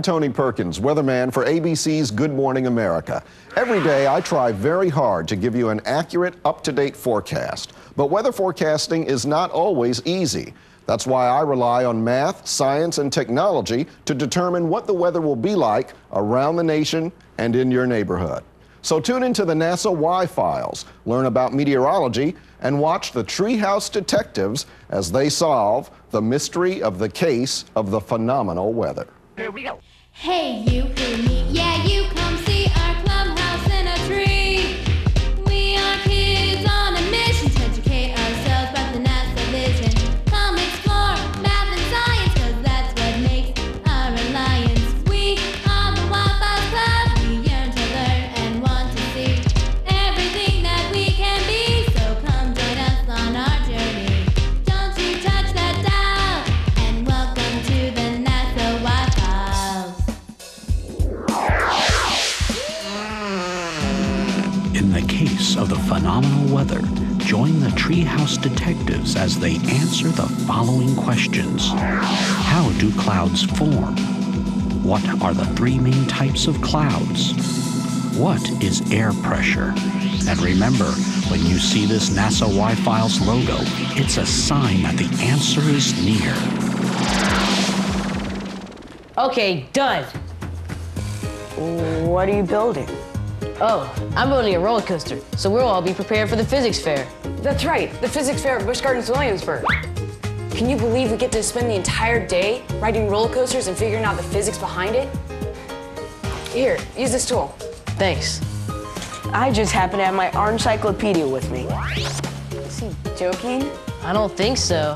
Tony Perkins, weatherman for ABC's Good Morning America. Every day I try very hard to give you an accurate, up-to-date forecast. But weather forecasting is not always easy. That's why I rely on math, science, and technology to determine what the weather will be like around the nation and in your neighborhood. So tune into the NASA Y-Files, learn about meteorology, and watch the Treehouse detectives as they solve the mystery of the case of the phenomenal weather. Here we go. Hey, you, hey, me, yeah, you come see our clubhouse in a tree. We are kids on a mission to educate ourselves about the NASA vision. Come explore math and science, cause that's what makes our alliance. We are the Wi-Fi Club, we yearn to learn and want to see everything that we can be. So come join us on our journey. Don't you touch that dial, and welcome to the NASA Wi-Files. In the case of the phenomenal weather, join the Treehouse detectives as they answer the following questions. How do clouds form? What are the three main types of clouds? What is air pressure? And remember, when you see this NASA Y-Files logo, it's a sign that the answer is near. Okay, done. What are you building? Oh, I'm building a roller coaster, so we'll all be prepared for the physics fair. That's right, the physics fair at Busch Gardens, Williamsburg. Can you believe we get to spend the entire day riding roller coasters and figuring out the physics behind it? Here, use this tool. Thanks. I just happen to have my art encyclopedia with me. Is he joking? I don't think so.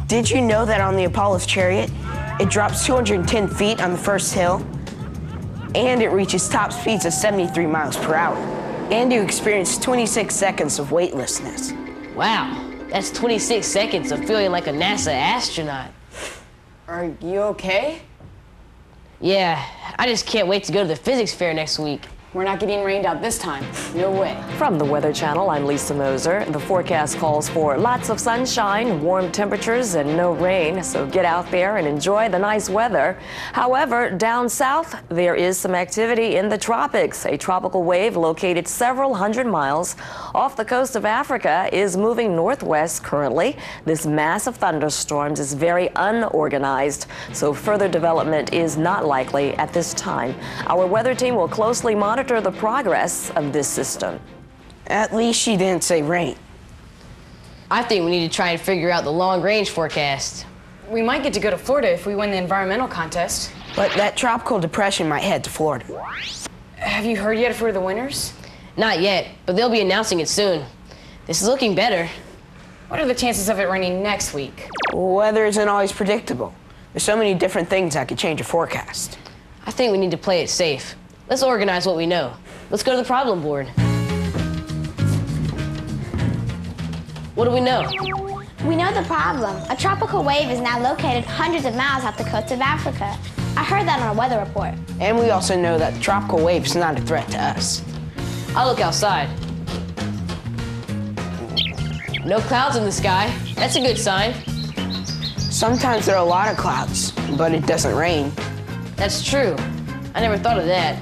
Did you know that on the Apollo's chariot, it drops 210 feet on the first hill, and it reaches top speeds of 73 miles per hour, and you experience 26 seconds of weightlessness. Wow, that's 26 seconds of feeling like a NASA astronaut. Are you okay? Yeah, I just can't wait to go to the physics fair next week. We're not getting rained out this time. No way. From the Weather Channel, I'm Lisa Moser. The forecast calls for lots of sunshine, warm temperatures, and no rain, so get out there and enjoy the nice weather. However, down south, there is some activity in the tropics. A tropical wave located several hundred miles off the coast of Africa is moving northwest currently. This mass of thunderstorms is very unorganized, so further development is not likely at this time. Our weather team will closely monitor the progress of this system. At least she didn't say rain. I think we need to try and figure out the long-range forecast. We might get to go to Florida if we win the environmental contest. But that tropical depression might head to Florida. Have you heard yet if we're the winners? Not yet, but they'll be announcing it soon. This is looking better. What are the chances of it raining next week? Weather isn't always predictable. There's so many different things that could change a forecast. I think we need to play it safe. Let's organize what we know. Let's go to the problem board. What do we know? We know the problem. A tropical wave is now located hundreds of miles off the coast of Africa. I heard that on a weather report. And we also know that the tropical wave is not a threat to us. I'll look outside. No clouds in the sky. That's a good sign. Sometimes there are a lot of clouds, but it doesn't rain. That's true. I never thought of that.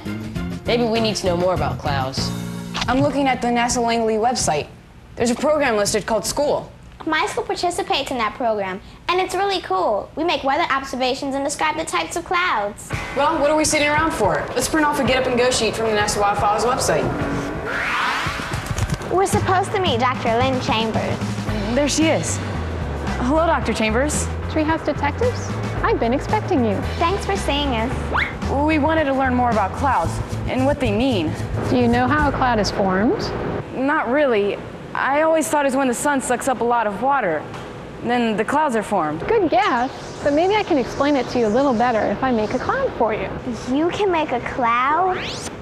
Maybe we need to know more about clouds. I'm looking at the NASA Langley website. There's a program listed called School. My school participates in that program, and it's really cool. We make weather observations and describe the types of clouds. Well, what are we sitting around for? Let's print off a Get Up and Go sheet from the NASA Y-Files website. We're supposed to meet Dr. Lynn Chambers. There she is. Hello, Dr. Chambers. Treehouse detectives? I've been expecting you. Thanks for seeing us. We wanted to learn more about clouds and what they mean. Do you know how a cloud is formed? Not really. I always thought it's when the sun sucks up a lot of water. Then the clouds are formed. Good guess, but maybe I can explain it to you a little better if I make a cloud for you. You can make a cloud?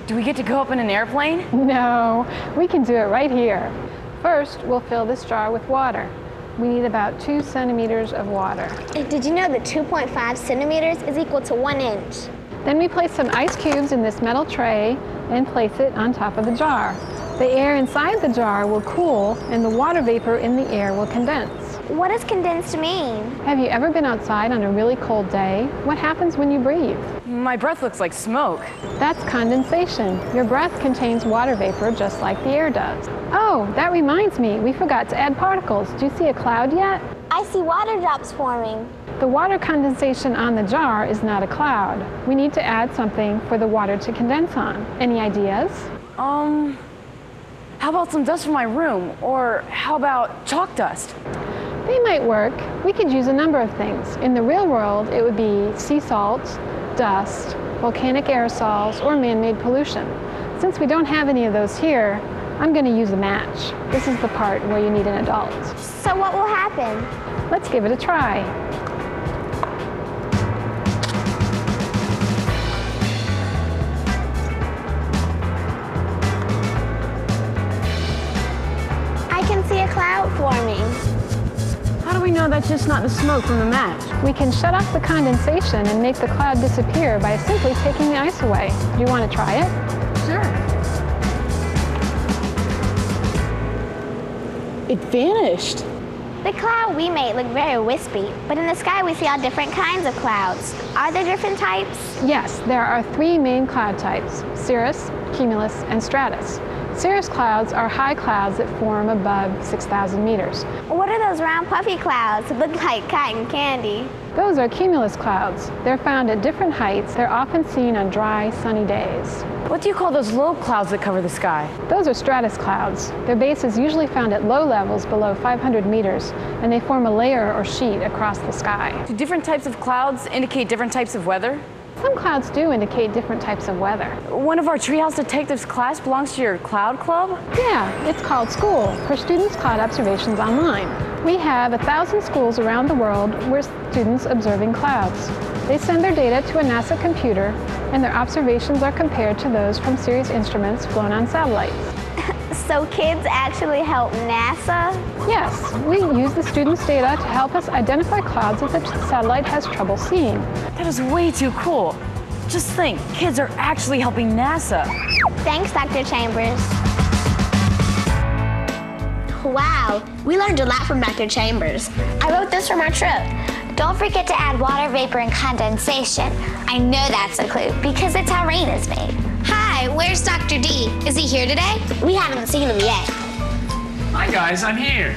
Do we get to go up in an airplane? No, we can do it right here. First, we'll fill this jar with water. We need about 2 centimeters of water. Did you know that 2.5 centimeters is equal to 1 inch? Then we place some ice cubes in this metal tray and place it on top of the jar. The air inside the jar will cool and the water vapor in the air will condense. What does condensed mean? Have you ever been outside on a really cold day? What happens when you breathe? My breath looks like smoke. That's condensation. Your breath contains water vapor just like the air does. Oh, that reminds me, we forgot to add particles. Do you see a cloud yet? I see water drops forming. The water condensation on the jar is not a cloud. We need to add something for the water to condense on. Any ideas? How about some dust from my room? Or how about chalk dust? They might work. We could use a number of things. In the real world, it would be sea salt, dust, volcanic aerosols, or man-made pollution. Since we don't have any of those here, I'm going to use a match. This is the part where you need an adult. So what will happen? Let's give it a try. I can see a cloud forming. How do we know that's just not the smoke from the match? We can shut off the condensation and make the cloud disappear by simply taking the ice away. Do you want to try it? Sure. It vanished. The cloud we made looked very wispy, but in the sky we see all different kinds of clouds. Are there different types? Yes, there are three main cloud types: cirrus, cumulus, and stratus. Cirrus clouds are high clouds that form above 6,000 meters. What are those round puffy clouds that look like cotton candy? Those are cumulus clouds. They're found at different heights. They're often seen on dry, sunny days. What do you call those low clouds that cover the sky? Those are stratus clouds. Their base is usually found at low levels below 500 meters, and they form a layer or sheet across the sky. Do different types of clouds indicate different types of weather? Some clouds do indicate different types of weather. One of our Treehouse detectives class belongs to your cloud club? Yeah, it's called School, for students' cloud observations online. We have 1,000 schools around the world where students observing clouds. They send their data to a NASA computer, and their observations are compared to those from series instruments flown on satellites. So kids actually help NASA? Yes, we use the students' data to help us identify clouds that the satellite has trouble seeing. That is way too cool. Just think, kids are actually helping NASA. Thanks, Dr. Chambers. Wow, we learned a lot from Dr. Chambers. I wrote this from our trip. Don't forget to add water vapor and condensation. I know that's a clue because it's how rain is made. Hi, where's Dr. D? Is he here today? We haven't seen him yet. Hi guys, I'm here.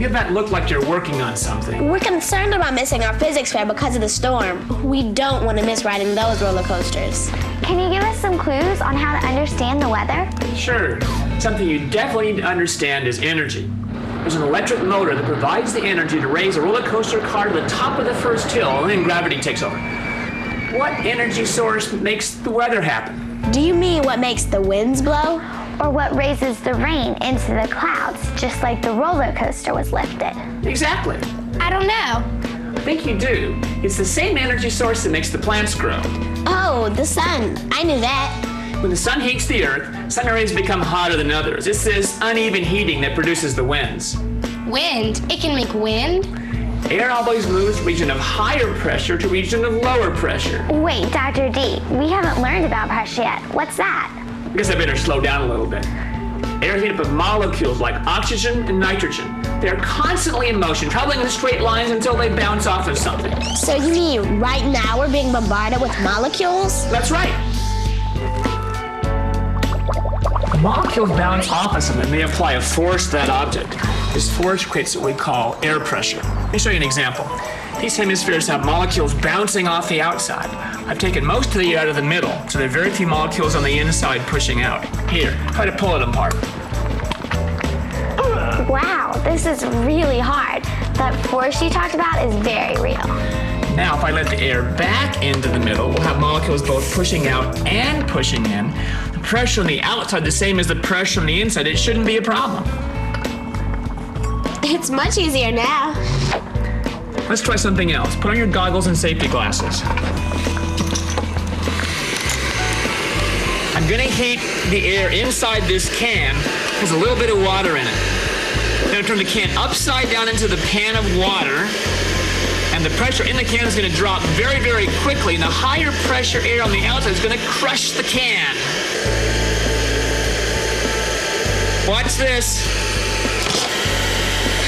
You have that look like you're working on something. We're concerned about missing our physics fair because of the storm. We don't want to miss riding those roller coasters. Can you give us some clues on how to understand the weather? Sure. Something you definitely need to understand is energy. There's an electric motor that provides the energy to raise a roller coaster car to the top of the first hill, and then gravity takes over. What energy source makes the weather happen? Do you mean what makes the winds blow? Or what raises the rain into the clouds, just like the roller coaster was lifted? Exactly. I don't know. I think you do. It's the same energy source that makes the plants grow. Oh, the sun. I knew that. When the sun heats the earth, sun rays become hotter than others. It's this uneven heating that produces the winds. Wind? It can make wind? Air always moves from region of higher pressure to region of lower pressure. Wait, Dr. D, we haven't learned about pressure yet. What's that? I guess I better slow down a little bit. Air is made up of molecules like oxygen and nitrogen. They're constantly in motion, traveling in straight lines until they bounce off of something. So you mean right now we're being bombarded with molecules? That's right. Molecules bounce off of something and they apply a force to that object. This force creates what we call air pressure. Let me show you an example. These hemispheres have molecules bouncing off the outside. I've taken most of the air out of the middle, so there are very few molecules on the inside pushing out. Here, try to pull it apart. Wow, this is really hard. That force you talked about is very real. Now, if I let the air back into the middle, we'll have molecules both pushing out and pushing in. The pressure on the outside the same as the pressure on the inside. It shouldn't be a problem. It's much easier now. Let's try something else. Put on your goggles and safety glasses. I'm gonna heat the air inside this can. There's a little bit of water in it. Then I turn the can upside down into the pan of water, and the pressure in the can is gonna drop very, very quickly, and the higher pressure air on the outside is gonna crush the can. Watch this.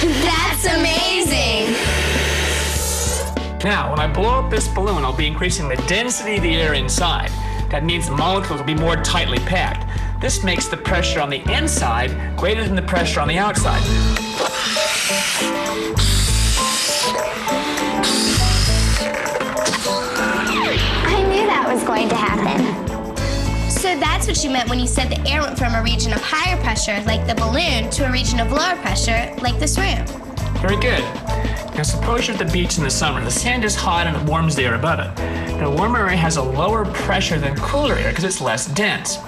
That's amazing. Now, when I blow up this balloon, I'll be increasing the density of the air inside. That means the molecules will be more tightly packed. This makes the pressure on the inside greater than the pressure on the outside. I knew that was going to happen. So that's what you meant when you said the air went from a region of higher pressure, like the balloon, to a region of lower pressure, like this room. Very good. Now suppose you're at the beach in the summer. The sand is hot and it warms the air above it. Now warmer air has a lower pressure than cooler air because it's less dense.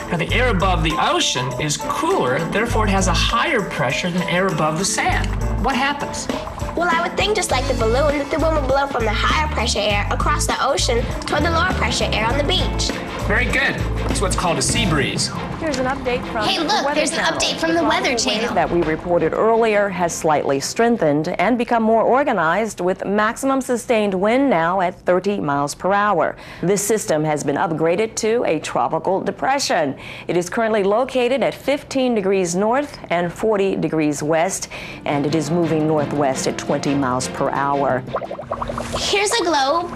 Now the air above the ocean is cooler, therefore it has a higher pressure than air above the sand. What happens? Well, I would think just like the balloon, that the wind would blow from the higher pressure air across the ocean toward the lower pressure air on the beach. Very good. That's what's called a sea breeze. Here's an update from Hey, the look, Weather there's an Channel. update from the Weather Channel. That we reported earlier has slightly strengthened and become more organized with maximum sustained wind now at 30 miles per hour. This system has been upgraded to a tropical depression. It is currently located at 15 degrees north and 40 degrees west, and it is moving northwest at 20 miles per hour. Here's a globe.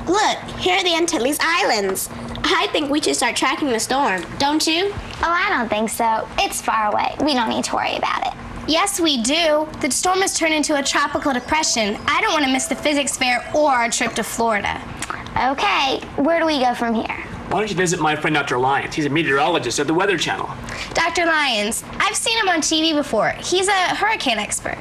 Look, here are the Antilles Islands. I think we should start tracking the storm, don't you? Oh, I don't think so. It's far away. We don't need to worry about it. Yes, we do. The storm has turned into a tropical depression. I don't want to miss the physics fair or our trip to Florida. Okay, where do we go from here? Why don't you visit my friend Dr. Lyons? He's a meteorologist at the Weather Channel. Dr. Lyons, I've seen him on TV before. He's a hurricane expert.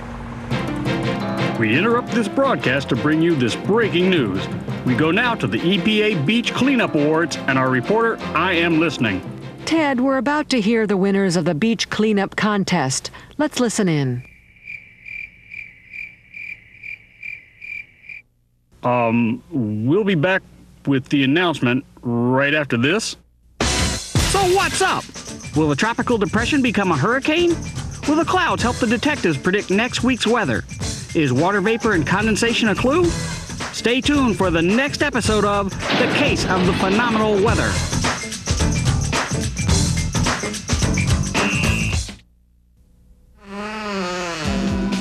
We interrupt this broadcast to bring you this breaking news. We go now to the EPA Beach Cleanup Awards and our reporter, I Am Listening. Ted, we're about to hear the winners of the beach cleanup contest. Let's listen in. We'll be back with the announcement right after this. So what's up? Will the tropical depression become a hurricane? Will the clouds help the detectives predict next week's weather? Is water vapor and condensation a clue? Stay tuned for the next episode of The Case of the Phenomenal Weather.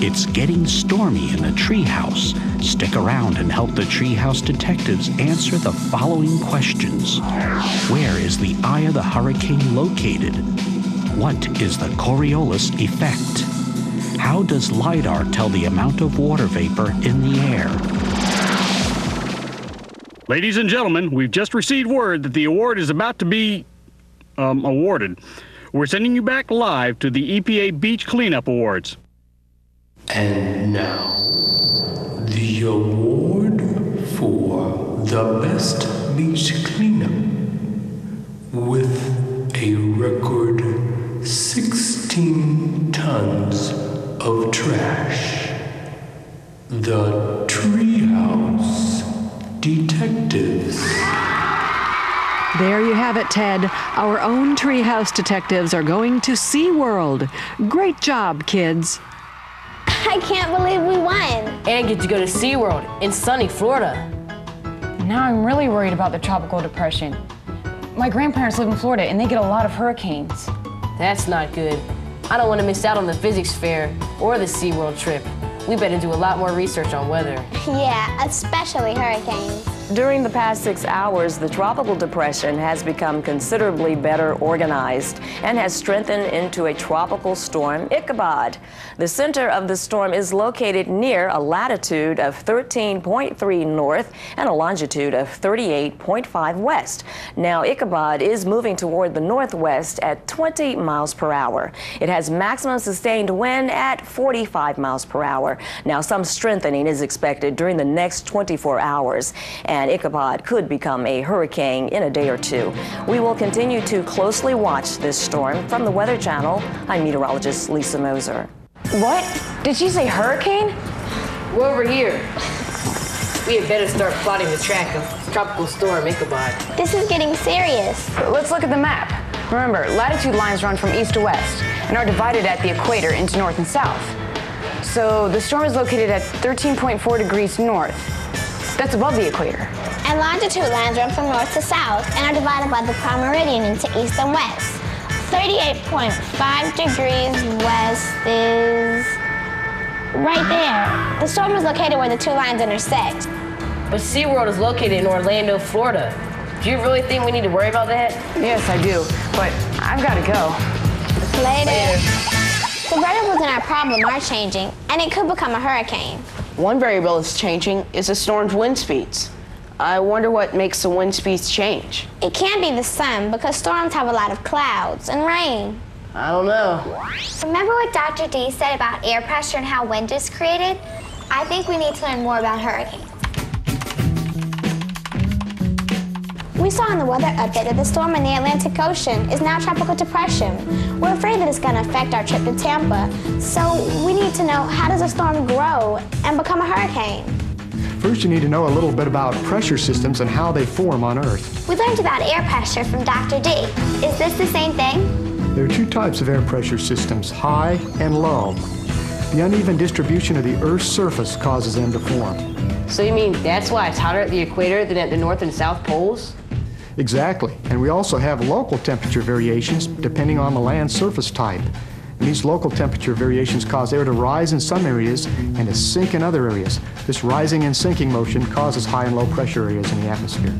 It's getting stormy in the treehouse. Stick around and help the treehouse detectives answer the following questions. Where is the eye of the hurricane located? What is the Coriolis effect? How does LIDAR tell the amount of water vapor in the air? Ladies and gentlemen, we've just received word that the award is about to be awarded. We're sending you back live to the EPA Beach Cleanup Awards. And now, the award for the best beach cleanup with a record 16 tons of trash. The Treehouse Detectives. There you have it, Ted. Our own treehouse detectives are going to SeaWorld. Great job, kids. I can't believe we won. And get to go to SeaWorld in sunny Florida. Now I'm really worried about the tropical depression. My grandparents live in Florida and they get a lot of hurricanes. That's not good. I don't want to miss out on the physics fair or the SeaWorld trip. We better do a lot more research on weather. Yeah, especially hurricanes. During the past 6 hours, the tropical depression has become considerably better organized and has strengthened into a tropical storm, Ichabod. The center of the storm is located near a latitude of 13.3 north and a longitude of 38.5 west. Now, Ichabod is moving toward the northwest at 20 miles per hour. It has maximum sustained wind at 45 miles per hour. Now, some strengthening is expected during the next 24 hours. And Ichabod could become a hurricane in a day or two. We will continue to closely watch this storm. From the Weather Channel, I'm meteorologist Lisa Moser. What? Did she say hurricane? We're over here. We had better start plotting the track of tropical storm Ichabod. This is getting serious. Let's look at the map. Remember, latitude lines run from east to west and are divided at the equator into north and south. So the storm is located at 13.4 degrees north. That's above the equator. And longitude lines run from north to south and are divided by the prime meridian into east and west. 38.5 degrees west is Right there. The storm is located where the two lines intersect. But SeaWorld is located in Orlando, Florida. Do you really think we need to worry about that? Yes, I do, but I've got to go. Later. The variables in our problem are changing, and it could become a hurricane. One variable that's changing is the storm's wind speeds. I wonder what makes the wind speeds change. It can't be the sun because storms have a lot of clouds and rain. I don't know. Remember what Dr. D said about air pressure and how wind is created? I think we need to learn more about hurricanes. We saw in the weather update that the storm in the Atlantic Ocean is now a tropical depression. We're afraid that it's going to affect our trip to Tampa. So we need to know, how does a storm grow and become a hurricane? First, you need to know a little bit about pressure systems and how they form on Earth. We learned about air pressure from Dr. D. Is this the same thing? There are two types of air pressure systems, high and low. The uneven distribution of the Earth's surface causes them to form. So you mean that's why it's hotter at the equator than at the North and South poles? Exactly. And we also have local temperature variations depending on the land surface type. And these local temperature variations cause air to rise in some areas and to sink in other areas. This rising and sinking motion causes high and low pressure areas in the atmosphere.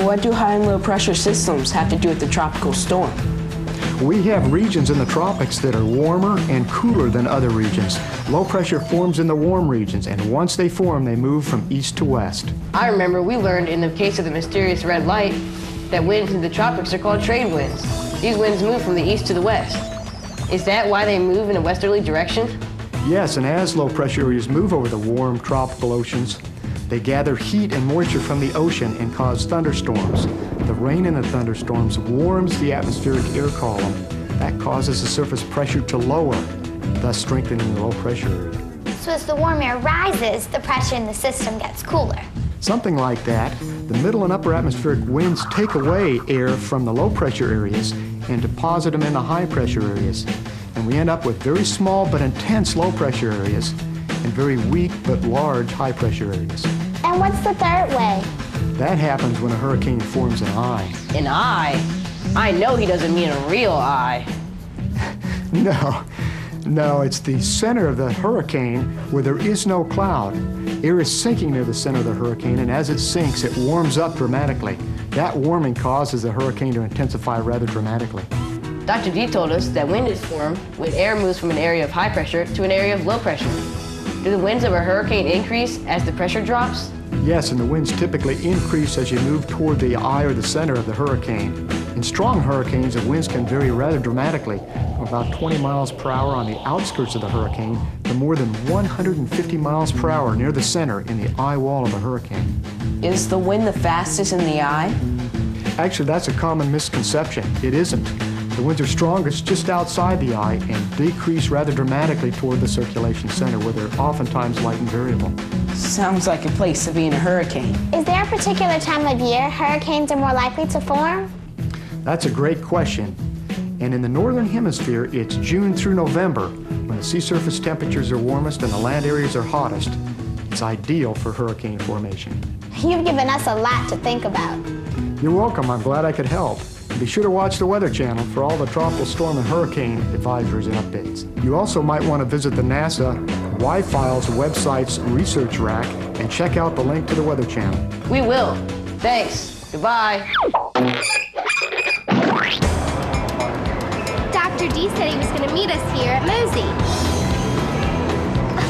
What do high and low pressure systems have to do with the tropical storm? We have regions in the tropics that are warmer and cooler than other regions. Low pressure forms in the warm regions, and once they form, they move from east to west. I remember we learned in the case of the mysterious red light that winds in the tropics are called trade winds. These winds move from the east to the west. Is that why they move in a westerly direction? Yes, and as low pressure areas move over the warm tropical oceans, they gather heat and moisture from the ocean and cause thunderstorms. The rain in the thunderstorms warms the atmospheric air column. That causes the surface pressure to lower, thus strengthening the low pressure area. So as the warm air rises, the pressure in the system gets cooler. Something like that. The middle and upper atmospheric winds take away air from the low pressure areas and deposit them in the high pressure areas. And we end up with very small but intense low pressure areas and very weak but large high pressure areas. And what's the third way? That happens when a hurricane forms an eye. An eye? I know he doesn't mean a real eye. No, it's the center of the hurricane where there is no cloud. Air is sinking near the center of the hurricane, and as it sinks, it warms up dramatically. That warming causes the hurricane to intensify rather dramatically. Dr. D told us that wind is formed when air moves from an area of high pressure to an area of low pressure. Do the winds of a hurricane increase as the pressure drops? Yes, and the winds typically increase as you move toward the eye or the center of the hurricane. In strong hurricanes, the winds can vary rather dramatically, from about 20 miles per hour on the outskirts of the hurricane to more than 150 miles per hour near the center in the eye wall of a hurricane. Is the wind the fastest in the eye? Actually, that's a common misconception. It isn't. The winds are strongest just outside the eye and decrease rather dramatically toward the circulation center, where they're oftentimes light and variable. Sounds like a place to be in a hurricane. Is there a particular time of year hurricanes are more likely to form? That's a great question. And in the northern hemisphere, it's June through November, when the sea surface temperatures are warmest and the land areas are hottest. It's ideal for hurricane formation. You've given us a lot to think about. You're welcome. I'm glad I could help. Be sure to watch the Weather Channel for all the tropical storm and hurricane advisories and updates. You also might want to visit the NASA Y-Files website's research rack and check out the link to the Weather Channel. We will. Thanks. Goodbye. Dr. D said he was going to meet us here at Mosey.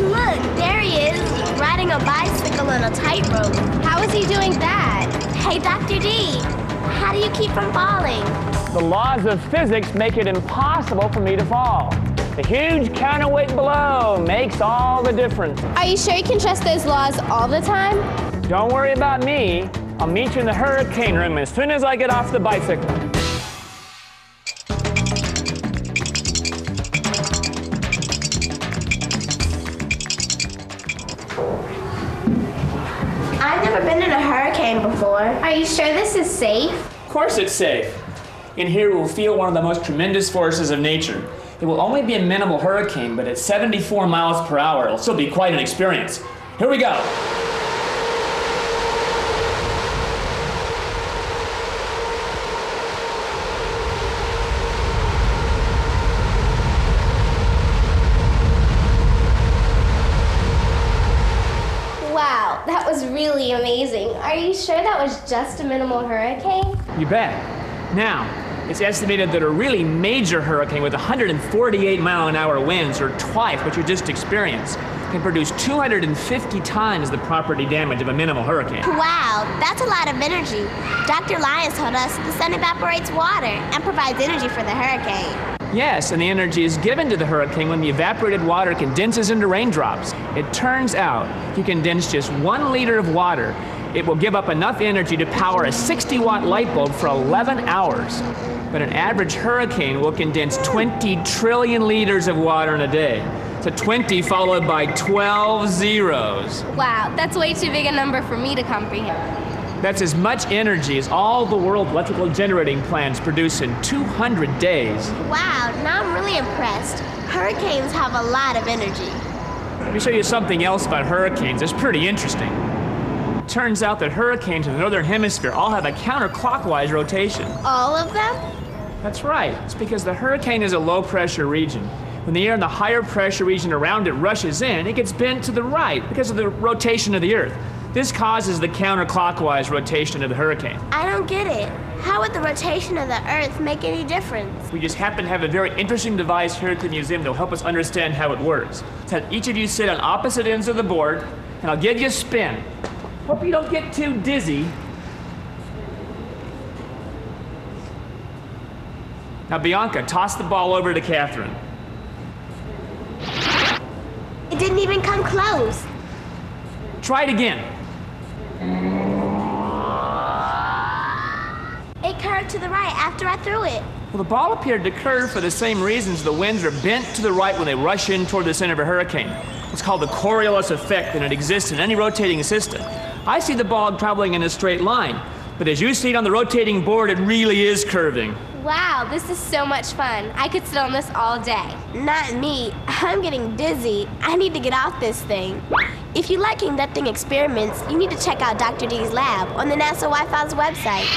Look, there he is, riding a bicycle on a tightrope. How is he doing that? Hey, Dr. D, how do you keep from falling? The laws of physics make it impossible for me to fall. The huge counterweight below makes all the difference. Are you sure you can trust those laws all the time? Don't worry about me. I'll meet you in the hurricane room as soon as I get off the bicycle. I've never been in a hurricane before. Are you sure this is safe? Of course it's safe. In here we'll feel one of the most tremendous forces of nature. It will only be a minimal hurricane, but at 74 miles per hour, it'll still be quite an experience. Here we go. sure that was just a minimal hurricane? You bet. Now, it's estimated that a really major hurricane with 148-mile-an-hour winds, or twice what you just experienced, can produce 250 times the property damage of a minimal hurricane. Wow, that's a lot of energy. Dr. Lyons told us the sun evaporates water and provides energy for the hurricane. Yes, and the energy is given to the hurricane when the evaporated water condenses into raindrops. It turns out if you condense just 1 liter of water, it will give up enough energy to power a 60-watt light bulb for 11 hours. But an average hurricane will condense 20 trillion liters of water in a day. So 20 followed by 12 zeros. Wow, that's way too big a number for me to comprehend. That's as much energy as all the world's electrical generating plants produce in 200 days. Wow, now I'm really impressed. Hurricanes have a lot of energy. Let me show you something else about hurricanes. It's pretty interesting. It turns out that hurricanes in the northern hemisphere all have a counterclockwise rotation. All of them? That's right. It's because the hurricane is a low-pressure region. When the air in the higher pressure region around it rushes in, it gets bent to the right because of the rotation of the Earth. This causes the counterclockwise rotation of the hurricane. I don't get it. How would the rotation of the Earth make any difference? We just happen to have a very interesting device here at the museum that will help us understand how it works. Let's have each of you sit on opposite ends of the board, and I'll give you a spin. Hope you don't get too dizzy. Now, Bianca, toss the ball over to Catherine. It didn't even come close. Try it again. It curved to the right after I threw it. Well, the ball appeared to curve for the same reasons the winds are bent to the right when they rush in toward the center of a hurricane. It's called the Coriolis effect, and it exists in any rotating system. I see the ball traveling in a straight line, but as you see it on the rotating board, it really is curving. Wow, this is so much fun. I could sit on this all day. Not me. I'm getting dizzy. I need to get off this thing. If you like conducting experiments, you need to check out Dr. D's lab on the NASA Wi-Fi's website.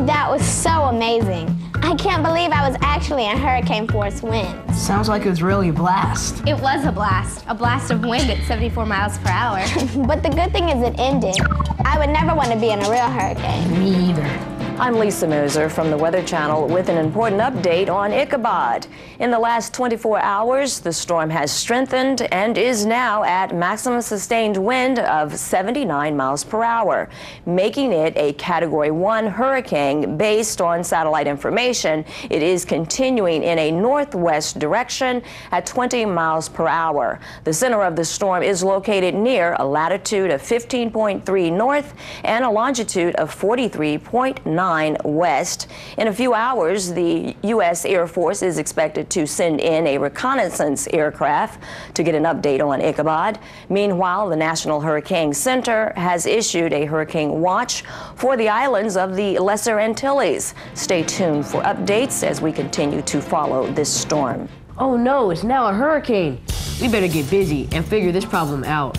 That was so amazing. I can't believe I was actually in hurricane force winds. Sounds like it was really a blast. It was a blast of wind at 74 miles per hour. But the good thing is it ended. I would never want to be in a real hurricane. Me either. I'm Lisa Moser from the Weather Channel with an important update on Ichabod. In the last 24 hours, the storm has strengthened and is now at maximum sustained wind of 79 miles per hour, making it a Category 1 hurricane based on satellite information. It is continuing in a northwest direction at 20 miles per hour. The center of the storm is located near a latitude of 15.3 north and a longitude of 43.9 west. In a few hours, the U.S. Air Force is expected to send in a reconnaissance aircraft to get an update on Ichabod. Meanwhile, the National Hurricane Center has issued a hurricane watch for the islands of the Lesser Antilles. Stay tuned for updates as we continue to follow this storm. Oh no, it's now a hurricane. We better get busy and figure this problem out.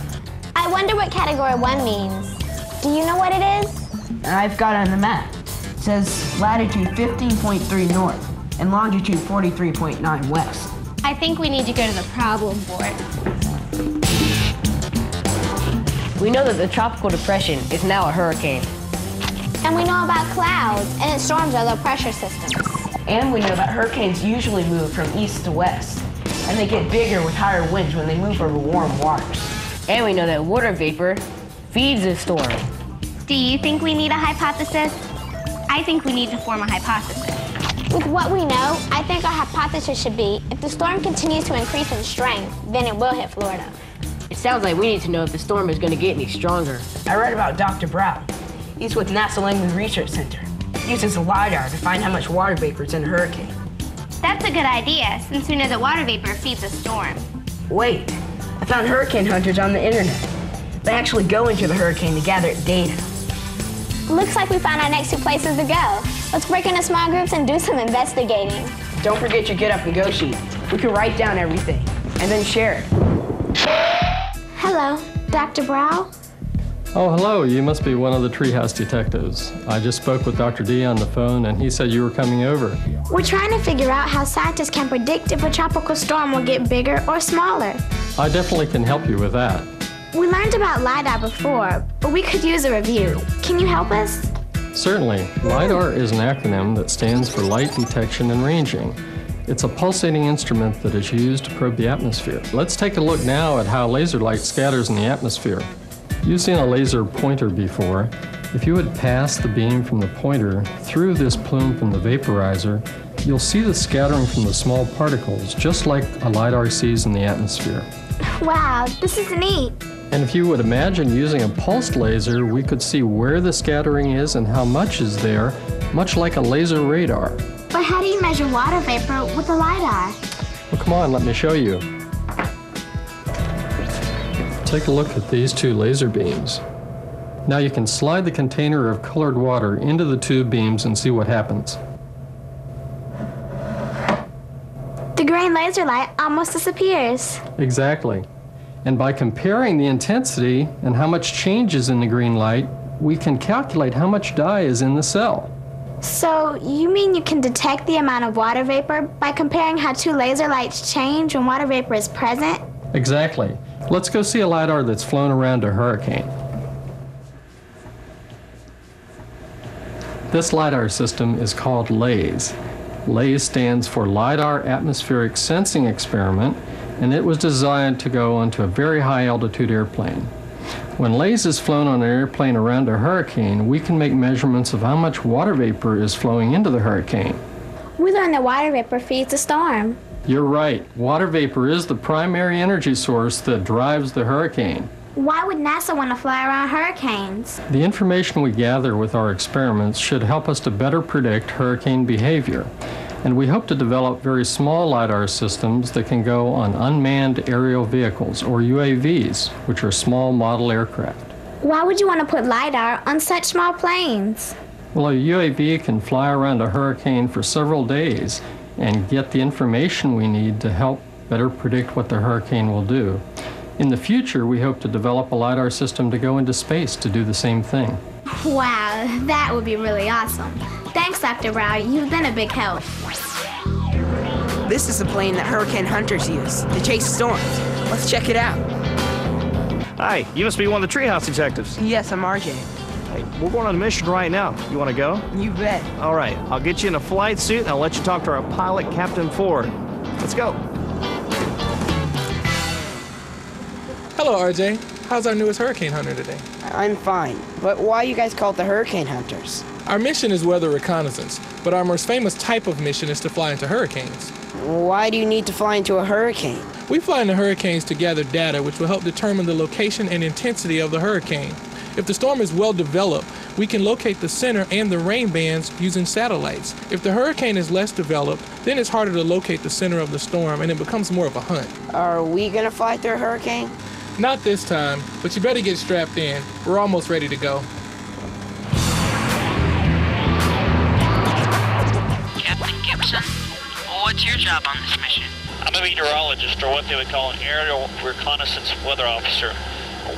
I wonder what Category 1 means. Do you know what it is? I've got it on the map. It says latitude 15.3 north and longitude 43.9 west. I think we need to go to the problem board. We know that the tropical depression is now a hurricane. And we know about clouds, and it storms are low pressure systems. And we know that hurricanes usually move from east to west, and they get bigger with higher winds when they move over warm waters. And we know that water vapor feeds the storm. Do you think we need a hypothesis? I think we need to form a hypothesis. With what we know, I think our hypothesis should be if the storm continues to increase in strength, then it will hit Florida. It sounds like we need to know if the storm is going to get any stronger. I read about Dr. Brown. He's with NASA Langley Research Center. He uses a LIDAR to find how much water vapor is in a hurricane. That's a good idea, since we know that water vapor feeds a storm. Wait, I found hurricane hunters on the internet. They actually go into the hurricane to gather data. Looks like we found our next 2 places to go. Let's break into small groups and do some investigating. Don't forget your get up and go sheet. We can write down everything and then share it. Hello, Dr. Brow. Oh, hello. You must be one of the Treehouse detectives. I just spoke with Dr. D on the phone, and he said you were coming over. We're trying to figure out how scientists can predict if a tropical storm will get bigger or smaller. I definitely can help you with that. We learned about LIDAR before, but we could use a review. Can you help us? Certainly. LIDAR is an acronym that stands for Light Detection and Ranging. It's a pulsating instrument that is used to probe the atmosphere. Let's take a look now at how laser light scatters in the atmosphere. You've seen a laser pointer before. If you would pass the beam from the pointer through this plume from the vaporizer, you'll see the scattering from the small particles, just like a LIDAR sees in the atmosphere. Wow, this is neat. And if you would imagine using a pulsed laser, we could see where the scattering is and how much is there, much like a laser radar. But how do you measure water vapor with a LIDAR? Well, come on, let me show you. Take a look at these two laser beams. Now you can slide the container of colored water into the two beams and see what happens. The green laser light almost disappears. Exactly. And by comparing the intensity and how much changes in the green light, we can calculate how much dye is in the cell. So you mean you can detect the amount of water vapor by comparing how two laser lights change when water vapor is present? Exactly. Let's go see a LIDAR that's flown around a hurricane. This LIDAR system is called LASE. LASE stands for LIDAR Atmospheric Sensing Experiment, and it was designed to go onto a very high altitude airplane. When LASE is flown on an airplane around a hurricane, we can make measurements of how much water vapor is flowing into the hurricane. We learned that water vapor feeds the storm. You're right. Water vapor is the primary energy source that drives the hurricane. Why would NASA want to fly around hurricanes? The information we gather with our experiments should help us to better predict hurricane behavior. And we hope to develop very small LIDAR systems that can go on unmanned aerial vehicles, or UAVs, which are small model aircraft. Why would you want to put LIDAR on such small planes? Well, a UAV can fly around a hurricane for several days and get the information we need to help better predict what the hurricane will do. In the future, we hope to develop a LIDAR system to go into space to do the same thing. Wow, that would be really awesome. Thanks, Dr. Brow. You've been a big help. This is a plane that hurricane hunters use to chase storms. Let's check it out. Hi, you must be one of the Treehouse detectives. Yes, I'm RJ. Hey, we're going on a mission right now. You want to go? You bet. All right, I'll get you in a flight suit and I'll let you talk to our pilot, Captain Ford. Let's go. Hello, RJ. How's our newest hurricane hunter today? I'm fine, but why you guys call it the hurricane hunters? Our mission is weather reconnaissance, but our most famous type of mission is to fly into hurricanes. Why do you need to fly into a hurricane? We fly into hurricanes to gather data which will help determine the location and intensity of the hurricane. If the storm is well developed, we can locate the center and the rain bands using satellites. If the hurricane is less developed, then it's harder to locate the center of the storm and it becomes more of a hunt. Are we gonna fly through a hurricane? Not this time, but you better get strapped in. We're almost ready to go. Captain Gibson, what's your job on this mission? I'm a meteorologist, or what they would call an aerial reconnaissance weather officer.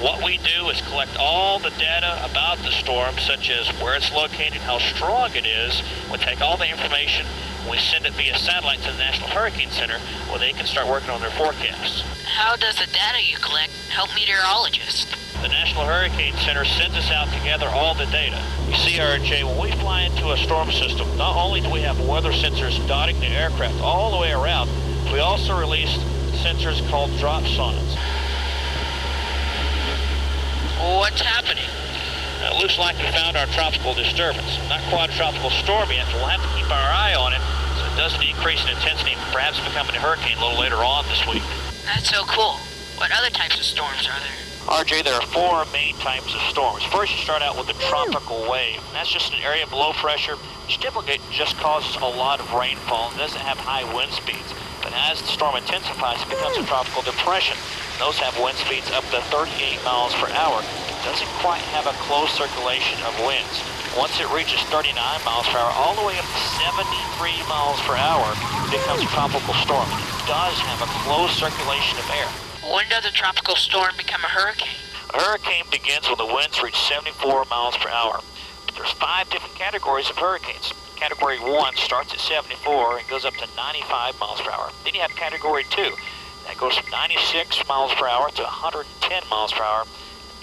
What we do is collect all the data about the storm, such as where it's located, how strong it is. We take all the information, and we send it via satellite to the National Hurricane Center, where they can start working on their forecasts. How does the data you collect help meteorologists? The National Hurricane Center sends us out to gather all the data. You see, RJ, when we fly into a storm system, not only do we have weather sensors dotting the aircraft all the way around, we also release sensors called drop sonics. What's happening? It looks like we found our tropical disturbance. Not quite a tropical storm yet, but we'll have to keep our eye on it so it doesn't increase in intensity and perhaps become a hurricane a little later on this week. That's so cool. What other types of storms are there? RJ, there are four main types of storms. First, you start out with a tropical wave. That's just an area of low pressure, which typically just causes a lot of rainfall and doesn't have high wind speeds. But as the storm intensifies, it becomes a tropical depression. Those have wind speeds up to 38 miles per hour. It doesn't quite have a closed circulation of winds. Once it reaches 39 miles per hour, all the way up to 73 miles per hour, it becomes a tropical storm. It does have a closed circulation of air. When does a tropical storm become a hurricane? A hurricane begins when the winds reach 74 miles per hour. There's 5 different categories of hurricanes. Category 1 starts at 74 and goes up to 95 miles per hour. Then you have Category 2. That goes from 96 miles per hour to 110 miles per hour.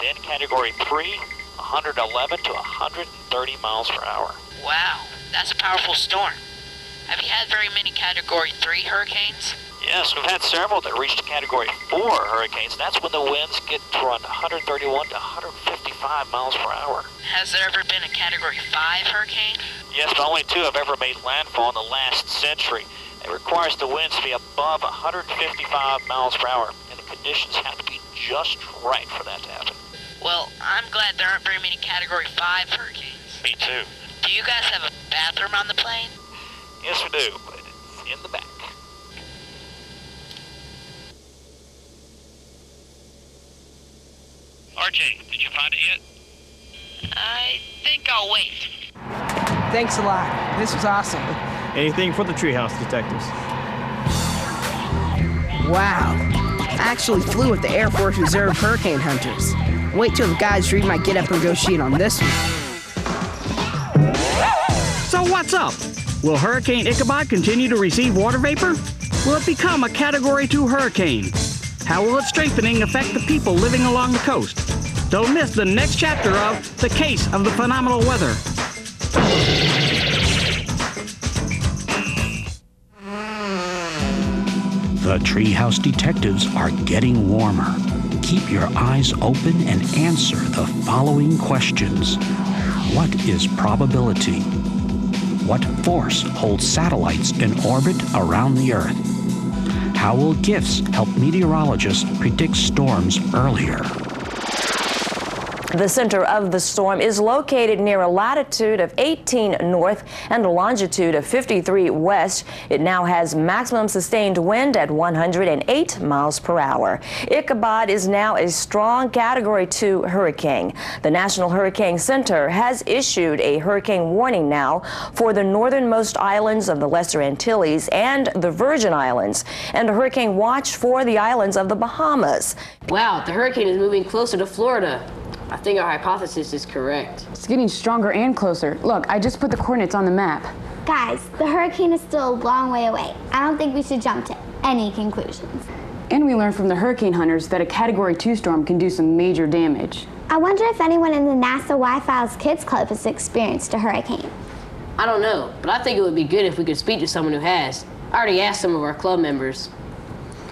Then Category 3, 111 to 130 miles per hour. Wow, that's a powerful storm. Have you had very many Category 3 hurricanes? Yes, we've had several that reached Category 4 hurricanes. That's when the winds get to around 131 to 155 miles per hour. Has there ever been a Category 5 hurricane? Yes, but only 2 have ever made landfall in the last century. It requires the winds to be above 155 miles per hour, and the conditions have to be just right for that to happen. Well, I'm glad there aren't very many Category 5 hurricanes. Me too. Do you guys have a bathroom on the plane? Yes, we do, but it's in the back. RJ, did you find it yet? I think I'll wait. Thanks a lot. This was awesome. Anything for the Treehouse detectives. Wow. I actually flew with the Air Force Reserve Hurricane Hunters. Wait till the guys read my get up and go sheet on this one. So what's up? Will Hurricane Ichabod continue to receive water vapor? Will it become a Category 2 hurricane? How will its strengthening affect the people living along the coast? Don't miss the next chapter of The Case of the Phenomenal Weather. The Treehouse detectives are getting warmer. Keep your eyes open and answer the following questions. What is probability? What force holds satellites in orbit around the Earth? How will GIFs help meteorologists predict storms earlier? The center of the storm is located near a latitude of 18 north and a longitude of 53 west. It now has maximum sustained wind at 108 miles per hour. Ichabod is now a strong Category 2 hurricane. The National Hurricane Center has issued a hurricane warning now for the northernmost islands of the Lesser Antilles and the Virgin Islands, and a hurricane watch for the islands of the Bahamas. Wow, the hurricane is moving closer to Florida. I think our hypothesis is correct. It's getting stronger and closer. Look, I just put the coordinates on the map. Guys, the hurricane is still a long way away. I don't think we should jump to any conclusions. And we learned from the hurricane hunters that a Category 2 storm can do some major damage. I wonder if anyone in the NASA Wi-Fi's Kids Club has experienced a hurricane. I don't know, but I think it would be good if we could speak to someone who has. I already asked some of our club members.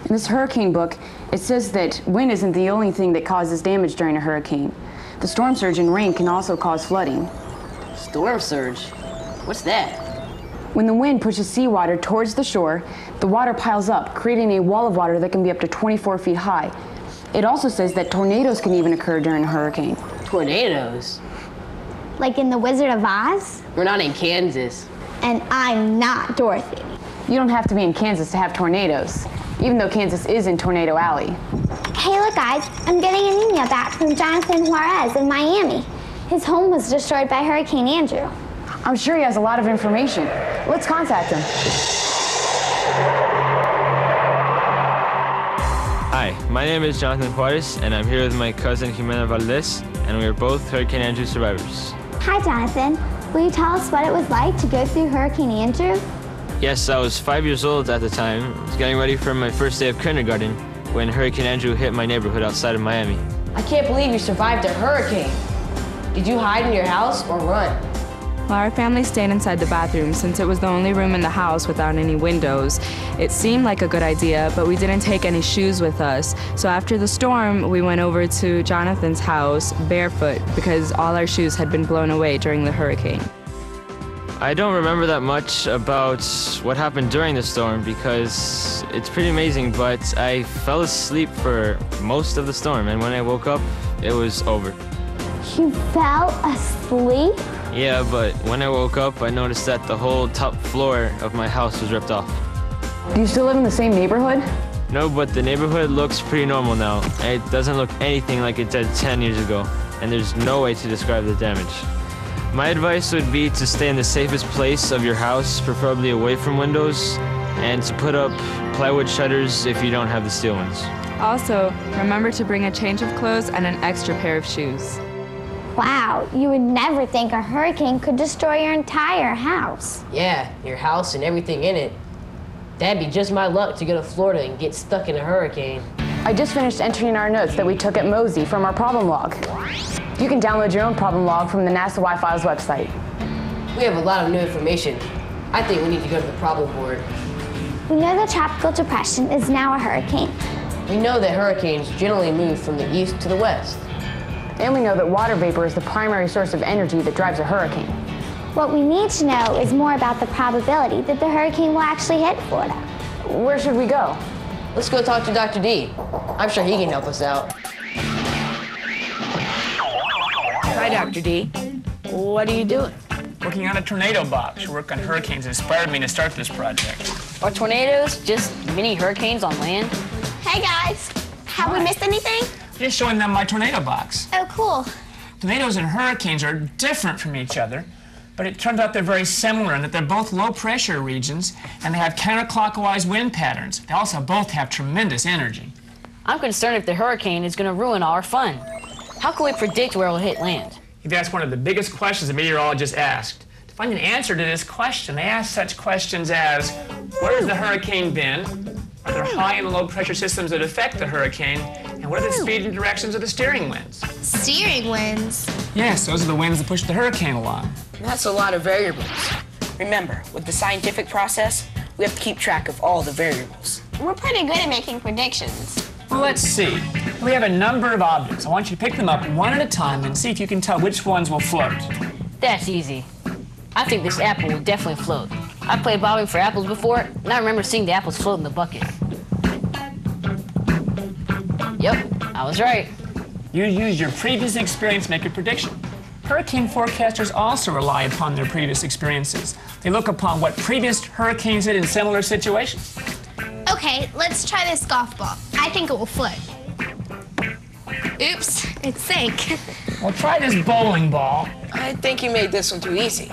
In this hurricane book, it says that wind isn't the only thing that causes damage during a hurricane. The storm surge and rain can also cause flooding. Storm surge? What's that? When the wind pushes seawater towards the shore, the water piles up, creating a wall of water that can be up to 24 feet high. It also says that tornadoes can even occur during a hurricane. Tornadoes? Like in The Wizard of Oz? We're not in Kansas. And I'm not Dorothy. You don't have to be in Kansas to have tornadoes, even though Kansas is in Tornado Alley. Hey, look, guys, I'm getting an email back from Jonathan Juarez in Miami. His home was destroyed by Hurricane Andrew. I'm sure he has a lot of information. Let's contact him. Hi, my name is Jonathan Juarez, and I'm here with my cousin Jimena Valdez, and we are both Hurricane Andrew survivors. Hi, Jonathan. Will you tell us what it was like to go through Hurricane Andrew? Yes, I was 5 years old at the time. I was getting ready for my first day of kindergarten when Hurricane Andrew hit my neighborhood outside of Miami. I can't believe you survived a hurricane. Did you hide in your house or run? Well, our family stayed inside the bathroom since it was the only room in the house without any windows. It seemed like a good idea, but we didn't take any shoes with us. So after the storm, we went over to Jonathan's house barefoot because all our shoes had been blown away during the hurricane. I don't remember that much about what happened during the storm because it's pretty amazing, but I fell asleep for most of the storm, and when I woke up, it was over. You fell asleep? Yeah, but when I woke up, I noticed that the whole top floor of my house was ripped off. Do you still live in the same neighborhood? No, but the neighborhood looks pretty normal now. It doesn't look anything like it did 10 years ago, and there's no way to describe the damage. My advice would be to stay in the safest place of your house, preferably away from windows, and to put up plywood shutters if you don't have the steel ones. Also, remember to bring a change of clothes and an extra pair of shoes. Wow, you would never think a hurricane could destroy your entire house. Yeah, your house and everything in it. That'd be just my luck to go to Florida and get stuck in a hurricane. I just finished entering our notes that we took at Mosey from our problem log. You can download your own problem log from the NASA Wi-Fi's website. We have a lot of new information. I think we need to go to the problem board. We know the tropical depression is now a hurricane. We know that hurricanes generally move from the east to the west. And we know that water vapor is the primary source of energy that drives a hurricane. What we need to know is more about the probability that the hurricane will actually hit Florida. Where should we go? Let's go talk to Dr. D. I'm sure he can help us out. Hi, Dr. D. What are you doing? Working on a tornado box. Work on hurricanes inspired me to start this project. Are tornadoes just mini hurricanes on land? Hey, guys. Have we missed anything? Just showing them my tornado box. Oh, cool. Tornadoes and hurricanes are different from each other, but it turns out they're very similar in that they're both low-pressure regions, and they have counterclockwise wind patterns. They also both have tremendous energy. I'm concerned if the hurricane is going to ruin all our fun. How can we predict where it will hit land? You've asked one of the biggest questions a meteorologist asked. To find an answer to this question, they ask such questions as, where has the hurricane been? Are there high and low pressure systems that affect the hurricane? And what are the speed and directions of the steering winds? Steering winds? Yes, those are the winds that push the hurricane along. That's a lot of variables. Remember, with the scientific process, we have to keep track of all the variables. We're pretty good at making predictions. Well, let's see. We have a number of objects. I want you to pick them up one at a time and see if you can tell which ones will float. That's easy. I think this apple will definitely float. I played bobbing for apples before, and I remember seeing the apples float in the bucket. Yep, I was right. You used your previous experience to make a prediction. Hurricane forecasters also rely upon their previous experiences. They look upon what previous hurricanes did in similar situations. Okay, let's try this golf ball. I think it will float. Oops, it sank. Well, try this bowling ball. I think you made this one too easy.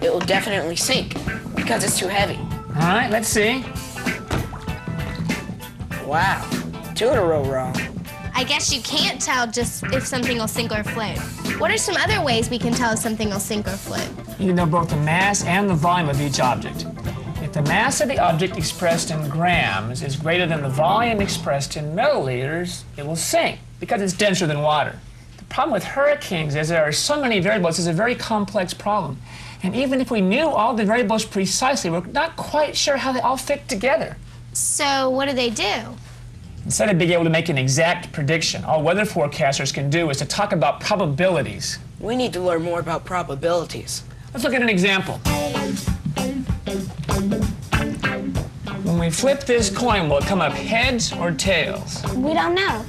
It will definitely sink because it's too heavy. All right, let's see. Wow, 2 in a row wrong. I guess you can't tell just if something will sink or float. What are some other ways we can tell if something will sink or float? You know both the mass and the volume of each object. If the mass of the object expressed in grams is greater than the volume expressed in milliliters, it will sink because it's denser than water. The problem with hurricanes is there are so many variables. It's a very complex problem. And even if we knew all the variables precisely, we're not quite sure how they all fit together. So what do they do? Instead of being able to make an exact prediction, all weather forecasters can do is to talk about probabilities. We need to learn more about probabilities. Let's look at an example. When we flip this coin, will it come up heads or tails? We don't know.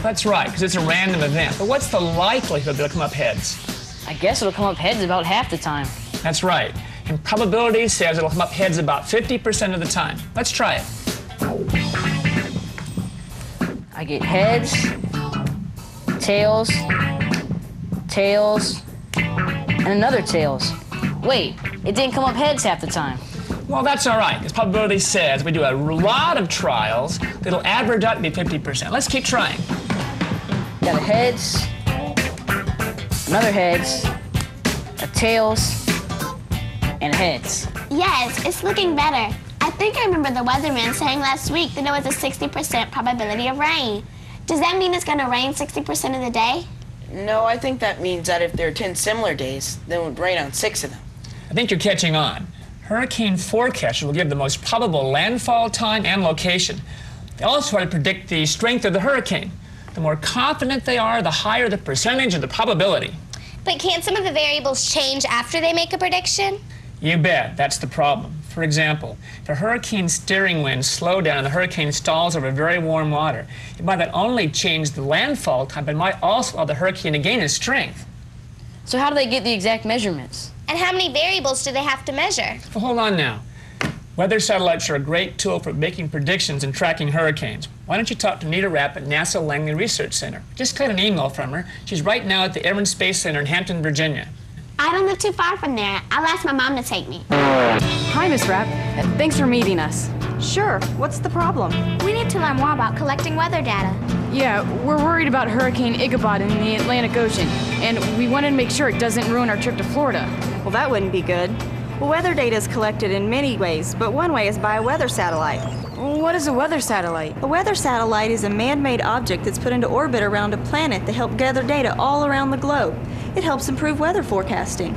That's right, because it's a random event. But what's the likelihood that it'll come up heads? I guess it'll come up heads about half the time. That's right. And probability says it'll come up heads about 50% of the time. Let's try it. I get heads, tails, tails, and another tails. Wait, it didn't come up heads half the time. Well, that's all right, because probability says we do a lot of trials that'll average out to be 50%. Let's keep trying. Got a heads, another heads, a tails, and a heads. Yes, it's looking better. I think I remember the weatherman saying last week that there was a 60% probability of rain. Does that mean it's going to rain 60% of the day? No, I think that means that if there are 10 similar days, then it would rain on 6 of them. I think you're catching on. Hurricane forecasters will give the most probable landfall time and location. They also try to predict the strength of the hurricane. The more confident they are, the higher the percentage of the probability. But can't some of the variables change after they make a prediction? You bet, that's the problem. For example, if a hurricane steering winds slow down and the hurricane stalls over very warm water, it might not only change the landfall time, but it might also allow the hurricane to gain in strength. So how do they get the exact measurements? And how many variables do they have to measure? Well, hold on now. Weather satellites are a great tool for making predictions and tracking hurricanes. Why don't you talk to Nita Rapp at NASA Langley Research Center? Just got an email from her. She's right now at the Air and Space Center in Hampton, Virginia. I don't live too far from there. I'll ask my mom to take me. Hi, Miss Rapp. Thanks for meeting us. Sure. What's the problem? We need to learn more about collecting weather data. Yeah, we're worried about Hurricane Ichabod in the Atlantic Ocean, and we wanted to make sure it doesn't ruin our trip to Florida. Well, that wouldn't be good. Well, weather data is collected in many ways, but one way is by a weather satellite. What is a weather satellite? A weather satellite is a man-made object that's put into orbit around a planet to help gather data all around the globe. It helps improve weather forecasting.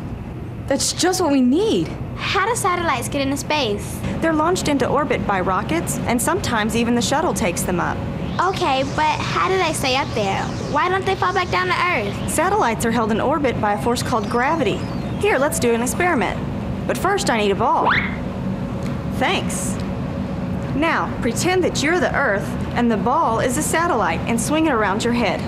That's just what we need. How do satellites get into space? They're launched into orbit by rockets, and sometimes even the shuttle takes them up. Okay, but how do they stay up there? Why don't they fall back down to Earth? Satellites are held in orbit by a force called gravity. Here, let's do an experiment. But first, I need a ball. Thanks. Now, pretend that you're the Earth and the ball is a satellite and swing it around your head.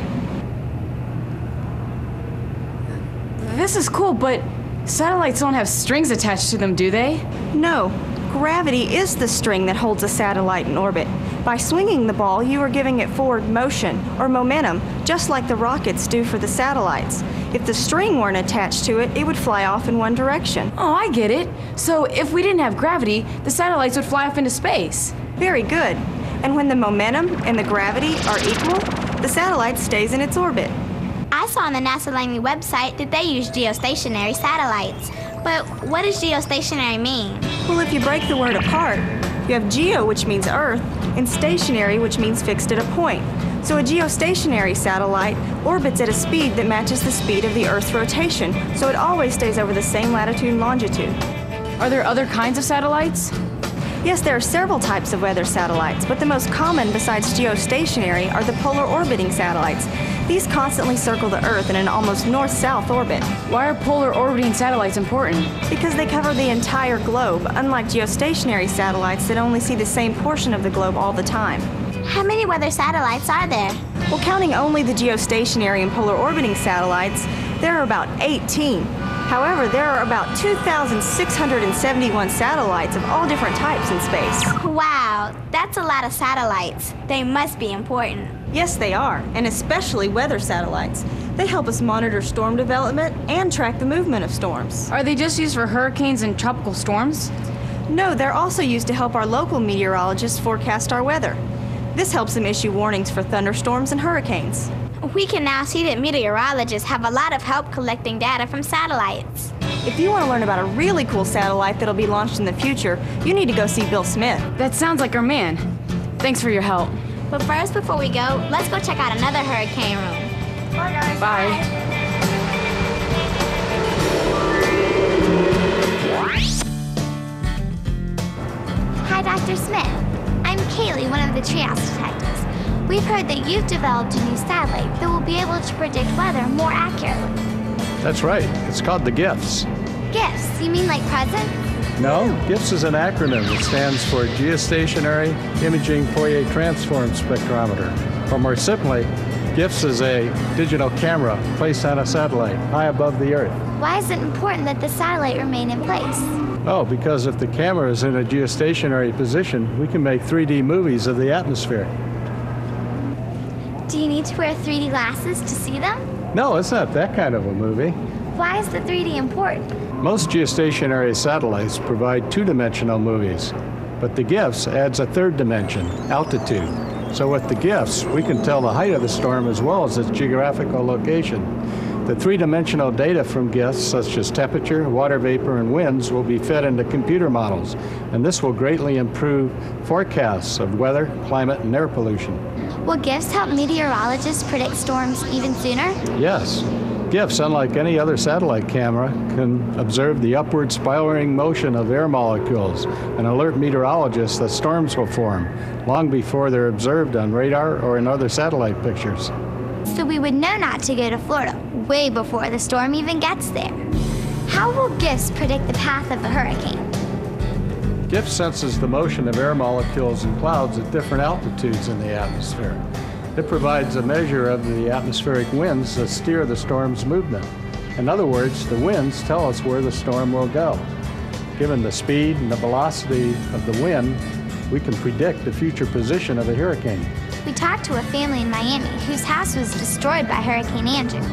This is cool, but satellites don't have strings attached to them, do they? No. Gravity is the string that holds a satellite in orbit. By swinging the ball, you are giving it forward motion, or momentum, just like the rockets do for the satellites. If the string weren't attached to it, it would fly off in one direction. Oh, I get it. So if we didn't have gravity, the satellites would fly off into space. Very good. And when the momentum and the gravity are equal, the satellite stays in its orbit. I saw on the NASA Langley website that they use geostationary satellites. But what does geostationary mean? Well, if you break the word apart, you have geo, which means Earth, and stationary, which means fixed at a point. So a geostationary satellite orbits at a speed that matches the speed of the Earth's rotation, so it always stays over the same latitude and longitude. Are there other kinds of satellites? Yes, there are several types of weather satellites, but the most common besides geostationary are the polar orbiting satellites. These constantly circle the Earth in an almost north-south orbit. Why are polar orbiting satellites important? Because they cover the entire globe, unlike geostationary satellites that only see the same portion of the globe all the time. How many weather satellites are there? Well, counting only the geostationary and polar orbiting satellites, there are about 18. However, there are about 2,671 satellites of all different types in space. Wow, that's a lot of satellites. They must be important. Yes, they are, and especially weather satellites. They help us monitor storm development and track the movement of storms. Are they just used for hurricanes and tropical storms? No, they're also used to help our local meteorologists forecast our weather. This helps them issue warnings for thunderstorms and hurricanes. We can now see that meteorologists have a lot of help collecting data from satellites. If you want to learn about a really cool satellite that'll be launched in the future, you need to go see Bill Smith. That sounds like our man. Thanks for your help. But first, before we go, let's go check out another hurricane room. Bye, guys. Bye. Hi, Dr. Smith. I'm Kaylee, one of the Treehouse detectives. We've heard that you've developed a new satellite that will be able to predict weather more accurately. That's right. It's called the GIFS. Gifts? You mean like presents? No, GIFS is an acronym that stands for Geostationary Imaging Fourier Transform Spectrometer. Or more simply, GIFS is a digital camera placed on a satellite high above the Earth. Why is it important that the satellite remain in place? Oh, because if the camera is in a geostationary position, we can make 3D movies of the atmosphere. Do you need to wear 3D glasses to see them? No, it's not that kind of a movie. Why is the 3D important? Most geostationary satellites provide two-dimensional movies, but the GIFS adds a third dimension, altitude. So with the GIFS, we can tell the height of the storm as well as its geographical location. The three-dimensional data from GIFS, such as temperature, water vapor, and winds, will be fed into computer models, and this will greatly improve forecasts of weather, climate, and air pollution. Will GIFS help meteorologists predict storms even sooner? Yes. GIFS, unlike any other satellite camera, can observe the upward spiraling motion of air molecules and alert meteorologists that storms will form long before they're observed on radar or in other satellite pictures. So we would know not to go to Florida way before the storm even gets there. How will GIFS predict the path of a hurricane? GIFS senses the motion of air molecules and clouds at different altitudes in the atmosphere. It provides a measure of the atmospheric winds that steer the storm's movement. In other words, the winds tell us where the storm will go. Given the speed and the velocity of the wind, we can predict the future position of a hurricane. We talked to a family in Miami whose house was destroyed by Hurricane Andrew.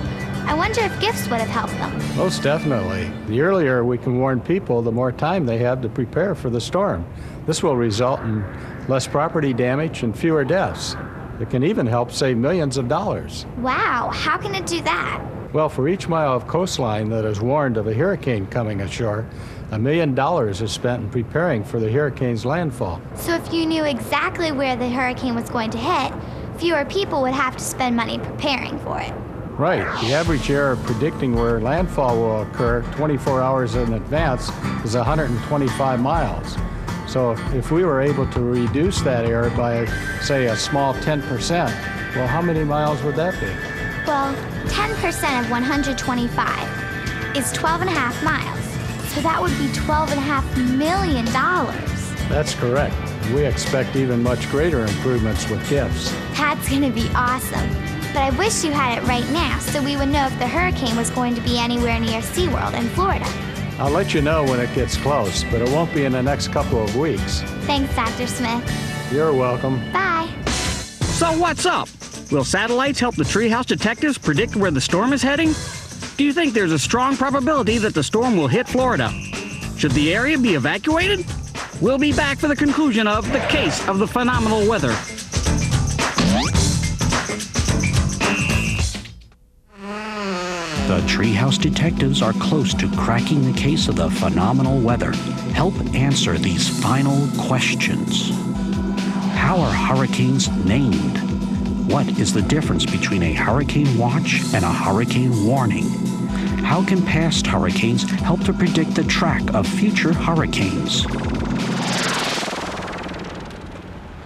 I wonder if GIFS would have helped them. Most definitely. The earlier we can warn people, the more time they have to prepare for the storm. This will result in less property damage and fewer deaths. It can even help save millions of dollars. Wow, how can it do that? Well, for each mile of coastline that is warned of a hurricane coming ashore, $1 million is spent in preparing for the hurricane's landfall. So if you knew exactly where the hurricane was going to hit, fewer people would have to spend money preparing for it. Right. The average error of predicting where landfall will occur 24 hours in advance is 125 miles. So if we were able to reduce that error by, say, a small 10%, well, how many miles would that be? Well, 10% of 125 is 12.5 miles. So that would be $12.5 million. That's correct. We expect even much greater improvements with gifts. That's going to be awesome. But I wish you had it right now so we would know if the hurricane was going to be anywhere near SeaWorld in Florida. I'll let you know when it gets close, but it won't be in the next couple of weeks. Thanks, Dr. Smith. You're welcome. Bye. So what's up? Will satellites help the Treehouse detectives predict where the storm is heading? Do you think there's a strong probability that the storm will hit Florida? Should the area be evacuated? We'll be back for the conclusion of The Case of the Phenomenal Weather. The Treehouse detectives are close to cracking the case of the phenomenal weather. Help answer these final questions. How are hurricanes named? What is the difference between a hurricane watch and a hurricane warning? How can past hurricanes help to predict the track of future hurricanes?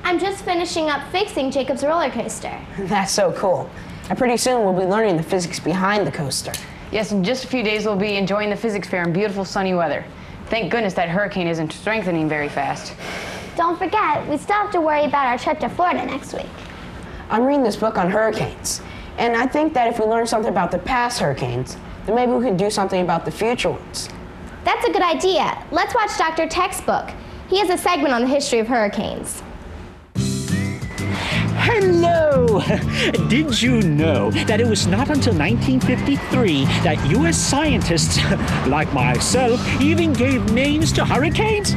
I'm just finishing up fixing Jacob's roller coaster. That's so cool. And pretty soon we'll be learning the physics behind the coaster. Yes, in just a few days we'll be enjoying the physics fair in beautiful sunny weather. Thank goodness that hurricane isn't strengthening very fast. Don't forget, we still have to worry about our trip to Florida next week. I'm reading this book on hurricanes, and I think that if we learn something about the past hurricanes, then maybe we can do something about the future ones. That's a good idea. Let's watch Dr. Tech's book. He has a segment on the history of hurricanes. Hello! Did you know that it was not until 1953 that U.S. scientists, like myself, even gave names to hurricanes?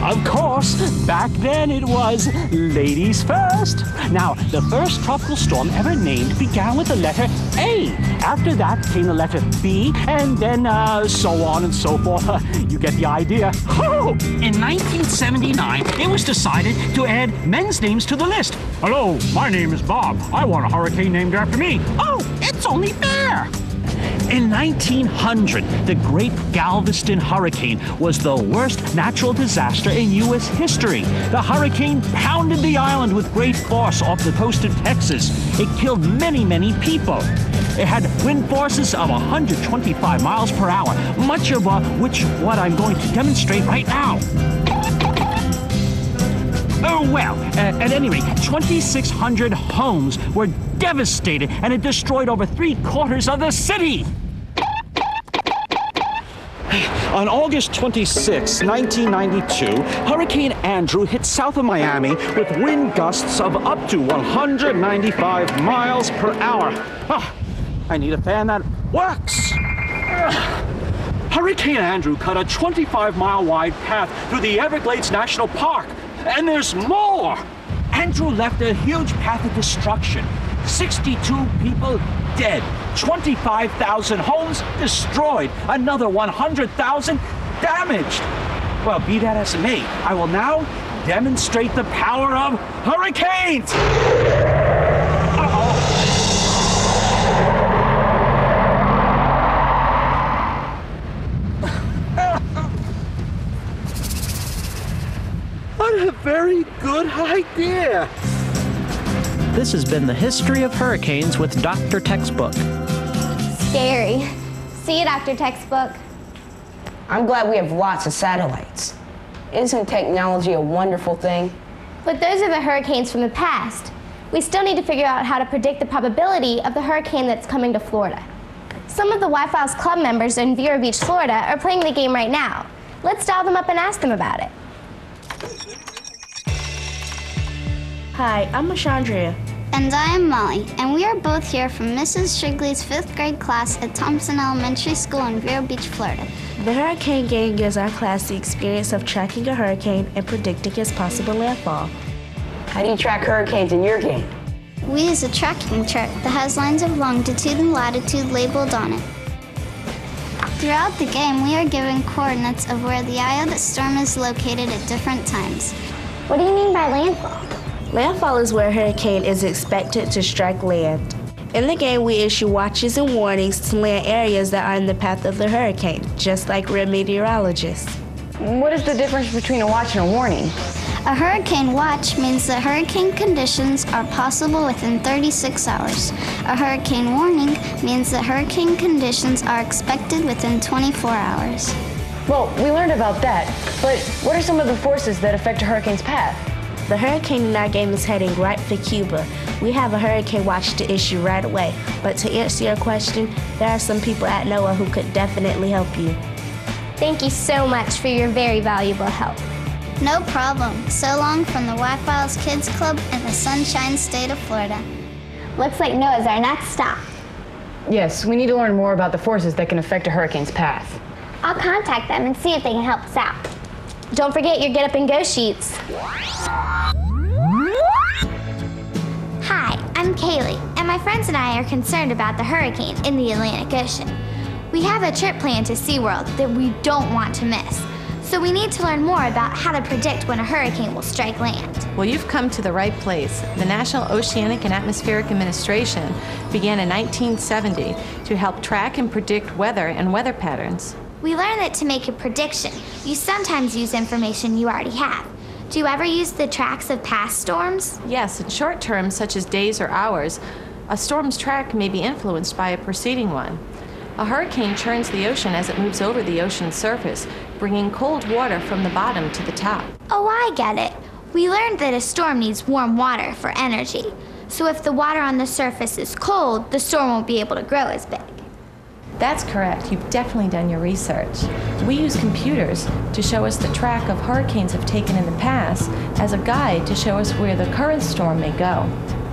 Of course, back then it was ladies first. Now, the first tropical storm ever named began with the letter A. After that came the letter B, and then so on and so forth. You get the idea. Oh! In 1979, it was decided to add men's names to the list. Hello, my name is Bob. I want a hurricane named after me. Oh, it's only fair. In 1900, the Great Galveston Hurricane was the worst natural disaster in U.S. history. The hurricane pounded the island with great force off the coast of Texas. It killed many, many people. It had wind forces of 125 miles per hour, much of which what I'm going to demonstrate right now. Oh, well, at any rate, 2,600 homes were devastated, and it destroyed over 3/4 of the city. On August 26, 1992, Hurricane Andrew hit south of Miami with wind gusts of up to 195 miles per hour. Oh, I need a fan that works. Hurricane Andrew cut a 25-mile-wide path through the Everglades National Park. And there's more! Andrew left a huge path of destruction. 62 people dead, 25,000 homes destroyed, another 100,000 damaged. Well, be that as it may, I will now demonstrate the power of hurricanes! What a very good idea! This has been the History of Hurricanes with Dr. Textbook. Scary. See you, Dr. Textbook. I'm glad we have lots of satellites. Isn't technology a wonderful thing? But those are the hurricanes from the past. We still need to figure out how to predict the probability of the hurricane that's coming to Florida. Some of the Wi-Fi's club members in Vero Beach, Florida are playing the game right now. Let's dial them up and ask them about it. Hi, I'm Ashandria. And I am Molly, and we are both here from Mrs. Shigley's 5th grade class at Thompson Elementary School in Vero Beach, Florida. The hurricane game gives our class the experience of tracking a hurricane and predicting its possible landfall. How do you track hurricanes in your game? We use a tracking chart that has lines of longitude and latitude labeled on it. Throughout the game, we are given coordinates of where the eye of the storm is located at different times. What do you mean by landfall? Landfall is where a hurricane is expected to strike land. In the game, we issue watches and warnings to land areas that are in the path of the hurricane, just like we're meteorologists. What is the difference between a watch and a warning? A hurricane watch means that hurricane conditions are possible within 36 hours. A hurricane warning means that hurricane conditions are expected within 24 hours. Well, we learned about that, but what are some of the forces that affect a hurricane's path? The hurricane in our game is heading right for Cuba. We have a hurricane watch to issue right away, but to answer your question, there are some people at NOAA who could definitely help you. Thank you so much for your very valuable help. No problem. So long from the Wi-Fi's Kids Club in the Sunshine State of Florida. Looks like NOAA's our next stop. Yes, we need to learn more about the forces that can affect a hurricane's path. I'll contact them and see if they can help us out. Don't forget your Get Up and Go sheets. Hi, I'm Kaylee, and my friends and I are concerned about the hurricane in the Atlantic Ocean. We have a trip planned to SeaWorld that we don't want to miss. So we need to learn more about how to predict when a hurricane will strike land. Well, you've come to the right place. The National Oceanic and Atmospheric Administration began in 1970 to help track and predict weather and weather patterns. We learned that to make a prediction, you sometimes use information you already have. Do you ever use the tracks of past storms? Yes, in short terms, such as days or hours, a storm's track may be influenced by a preceding one. A hurricane churns the ocean as it moves over the ocean's surface, bringing cold water from the bottom to the top. Oh, I get it. We learned that a storm needs warm water for energy. So if the water on the surface is cold, the storm won't be able to grow as big. That's correct. You've definitely done your research. We use computers to show us the track of hurricanes have taken in the past as a guide to show us where the current storm may go.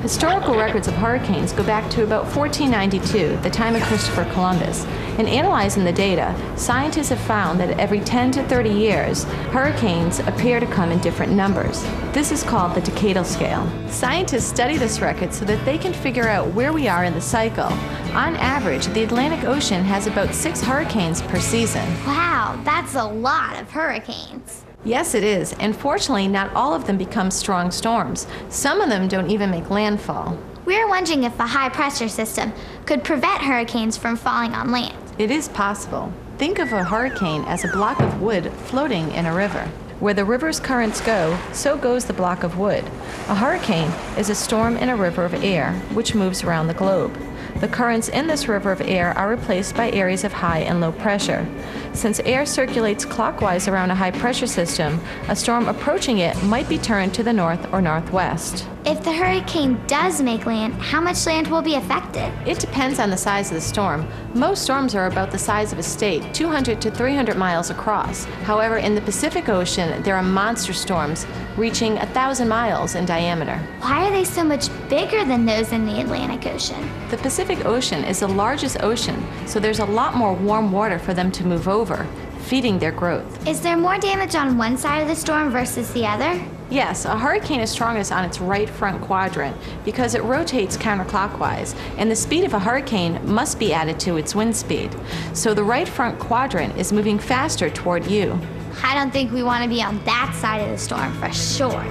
Historical records of hurricanes go back to about 1492, the time of Christopher Columbus. In analyzing the data, scientists have found that every 10 to 30 years, hurricanes appear to come in different numbers. This is called the decadal scale. Scientists study this record so that they can figure out where we are in the cycle. On average, the Atlantic Ocean has about 6 hurricanes per season. Wow, that's a lot of hurricanes. Yes, it is, and fortunately, not all of them become strong storms. Some of them don't even make landfall. We're wondering if a high-pressure system could prevent hurricanes from falling on land. It is possible. Think of a hurricane as a block of wood floating in a river. Where the river's currents go, so goes the block of wood. A hurricane is a storm in a river of air, which moves around the globe. The currents in this river of air are replaced by areas of high and low pressure. Since air circulates clockwise around a high-pressure system, a storm approaching it might be turned to the north or northwest. If the hurricane does make land, how much land will be affected? It depends on the size of the storm. Most storms are about the size of a state, 200 to 300 miles across. However, in the Pacific Ocean, there are monster storms reaching 1,000 miles in diameter. Why are they so much bigger than those in the Atlantic Ocean? The Pacific Ocean is the largest ocean, so there's a lot more warm water for them to move over, feeding their growth. Is there more damage on one side of the storm versus the other? Yes, a hurricane is strongest on its right front quadrant because it rotates counterclockwise, and the speed of a hurricane must be added to its wind speed. So the right front quadrant is moving faster toward you. I don't think we want to be on that side of the storm for sure.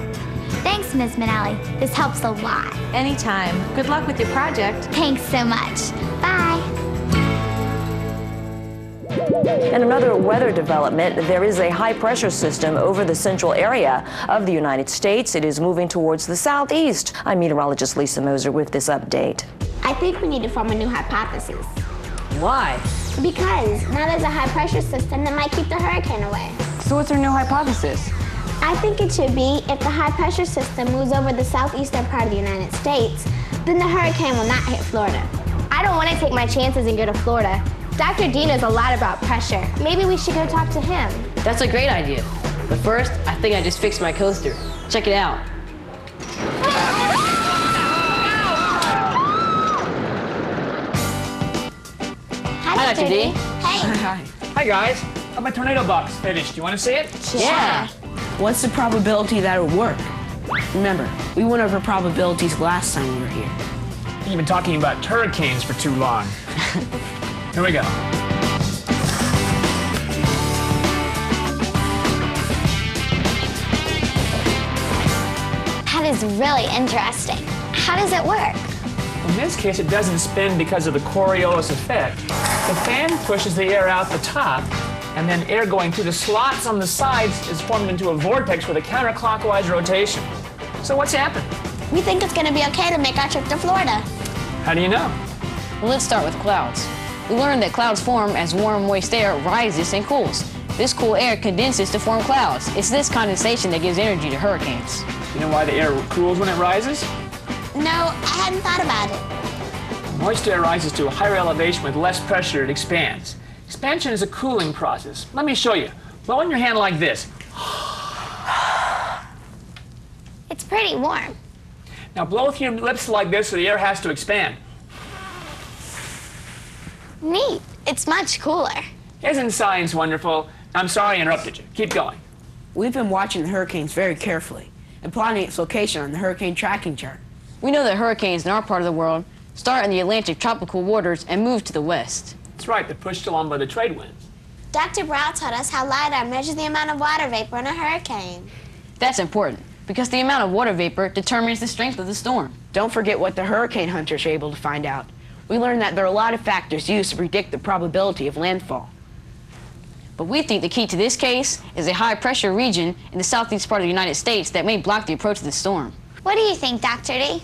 Thanks, Ms. Minnelli. This helps a lot. Anytime. Good luck with your project. Thanks so much. Bye. In another weather development, there is a high-pressure system over the central area of the United States. It is moving towards the southeast. I'm meteorologist Lisa Moser with this update. I think we need to form a new hypothesis. Why? Because now there's a high-pressure system that might keep the hurricane away. So what's our new hypothesis? I think it should be if the high-pressure system moves over the southeastern part of the United States, then the hurricane will not hit Florida. I don't want to take my chances and go to Florida. Dr. D knows a lot about pressure. Maybe we should go talk to him. That's a great idea. But first, I think I just fixed my coaster. Check it out. Hi, Dr. D. Hey. Hi, guys. My tornado box finished. You want to see it? Yeah. What's the probability that it'll work? Remember, we went over probabilities last time we were here. You've been talking about hurricanes for too long. Here we go. That is really interesting. How does it work? In this case, it doesn't spin because of the Coriolis effect. The fan pushes the air out the top, and then air going through the slots on the sides is formed into a vortex with a counterclockwise rotation. So what's happened? We think it's going to be okay to make our trip to Florida. How do you know? Well, let's start with clouds. We learned that clouds form as warm, moist air rises and cools. This cool air condenses to form clouds. It's this condensation that gives energy to hurricanes. You know why the air cools when it rises? No, I hadn't thought about it. Moist air rises to a higher elevation with less pressure, it expands. Expansion is a cooling process. Let me show you. Blow in your hand like this. It's pretty warm. Now blow with your lips like this so the air has to expand. Neat. It's much cooler. Isn't science wonderful? I'm sorry I interrupted you. Keep going. We've been watching the hurricanes very carefully and plotting its location on the hurricane tracking chart. We know that hurricanes in our part of the world start in the Atlantic tropical waters and move to the west. That's right, they're pushed along by the trade winds. Dr. Brow taught us how LIDAR measures the amount of water vapor in a hurricane. That's important because the amount of water vapor determines the strength of the storm. Don't forget what the hurricane hunters are able to find out. We learned that there are a lot of factors used to predict the probability of landfall. But we think the key to this case is a high-pressure region in the southeast part of the United States that may block the approach of the storm. What do you think, Dr. D?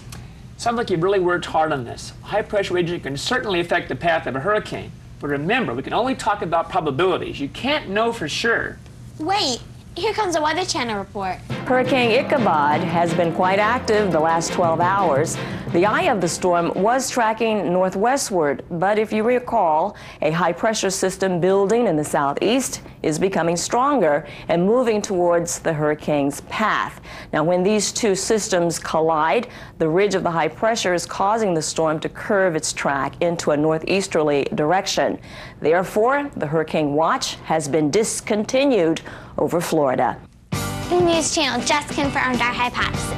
Sounds like you've really worked hard on this. A high-pressure region can certainly affect the path of a hurricane. But remember, we can only talk about probabilities. You can't know for sure. Wait, here comes a Weather Channel report. Hurricane Ichabod has been quite active the last 12 hours. The eye of the storm was tracking northwestward, but if you recall, a high-pressure system building in the southeast is becoming stronger and moving towards the hurricane's path. Now, when these two systems collide, the ridge of the high pressure is causing the storm to curve its track into a northeasterly direction. Therefore, the hurricane watch has been discontinued over Florida. The news channel just confirmed our hypothesis.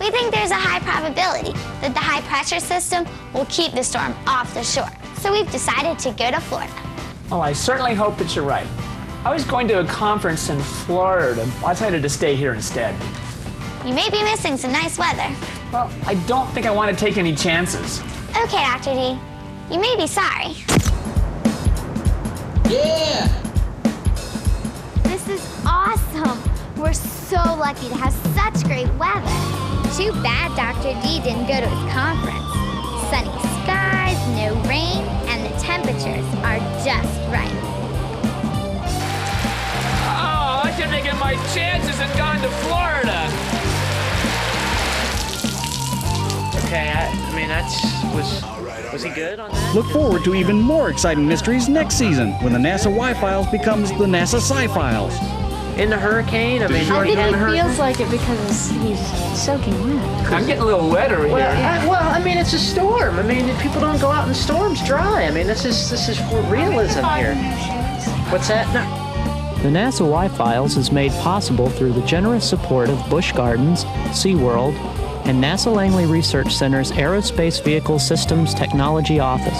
We think there's a high probability that the high-pressure system will keep the storm off the shore. So we've decided to go to Florida. Well, I certainly hope that you're right. I was going to a conference in Florida. I decided to stay here instead. You may be missing some nice weather. Well, I don't think I want to take any chances. Okay, Dr. D. You may be sorry. Yeah! This is awesome. We're so lucky to have such great weather. Too bad Dr. D didn't go to his conference. Sunny skies, no rain, and the temperatures are just right. Oh, I should have taken my chances and gone to Florida. Okay, I mean, was he good on that? Look forward to even more exciting mysteries next season when the NASA Y-Files becomes the NASA Sci-Files. In the hurricane? I mean, I think he feels like it because he's soaking wet. I'm getting a little wetter here. Well, I mean, it's a storm. I mean, people don't go out in storms dry. I mean, this is realism here. What's that? No. The NASA Y-Files is made possible through the generous support of Busch Gardens, SeaWorld, and NASA Langley Research Center's Aerospace Vehicle Systems Technology Office.